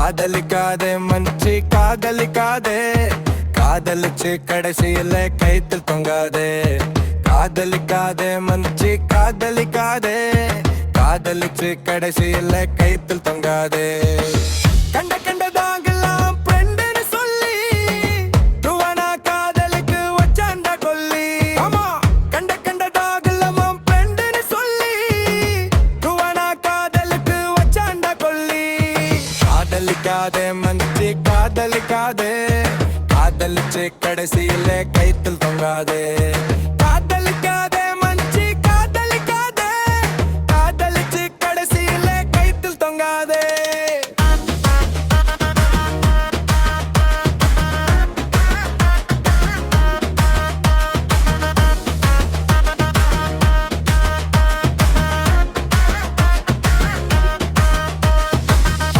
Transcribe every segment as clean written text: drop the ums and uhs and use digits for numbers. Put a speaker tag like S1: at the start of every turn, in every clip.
S1: காதலிக்காதே மஞ்சி காதலிக்காதே, காதலிச்சு கடைசியில கைத்தில் தொங்காதே. காதலிக்காதே மஞ்சி காதலிக்காதே, காதலிச்சு கடைசியில கைத்தில் தொங்காதே. கண்ட கண்டதாங்கெல்லாம் ஃப்ரெண்டுன்னு சொல்லி துவனா காதலுக்கு வச்சாண்டா கொல்லி. ஆமா, கண்ட கண்டதாங்கெல்லாம் ஃப்ரெண்டுன்னு சொல்லி துவனா காதலுக்கு வச்சாண்டா கொல்லி. காதலிக்காதே மஞ்சி காதலிக்காதே, காதலிச்சு கடைசியில கைத்தில் தொங்காதே. காதலிக்காதே மஞ்சி காதலிக்காதே, காதலிச்சு கடைசியில கைத்தில் தொங்காதே.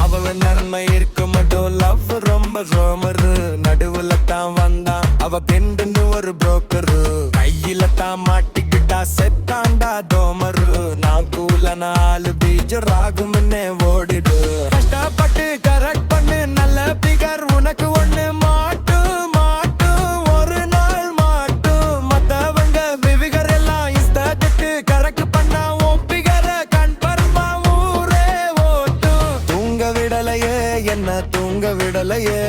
S1: அவள நன்மை இருக்க மட்டும் லவ் ரொம்ப ரோமரு. நடுவுல தான் வந்தான் அவ பெண்டுன்னு ஒரு புரோக்கரு. கையில தான் மாட்டிக்கிட்டா செத்தாண்டா தோமரு. நான் கூல நாலு பீஜர் ஆகும்னே ஓடிடு. கஷ்டப்பட்டு கரெக்ட் பண்ணு நல்ல பிகர் உனக்கு ஒண்ணு மாட்டும் மாட்டும் ஒரு நாள் மாட்டும். மத்தவங்க விவிகர் எல்லாம் இஷ்டத்துக்கு கரெக்ட் பண்ணா உன் பிகர கண்பர்மா ஊரே ஓட்டும். தூங்க விடலையே என்ன தூங்க விடலையே,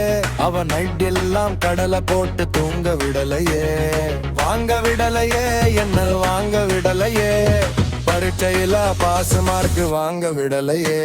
S1: அவ நைட் எல்லாம் கடலை போட்டு தூங்க விடலையே. வாங்க விடலையே என்ன வாங்க விடலையே, பரீட்சையில பாஸ் மார்க் வாங்க விடலையே.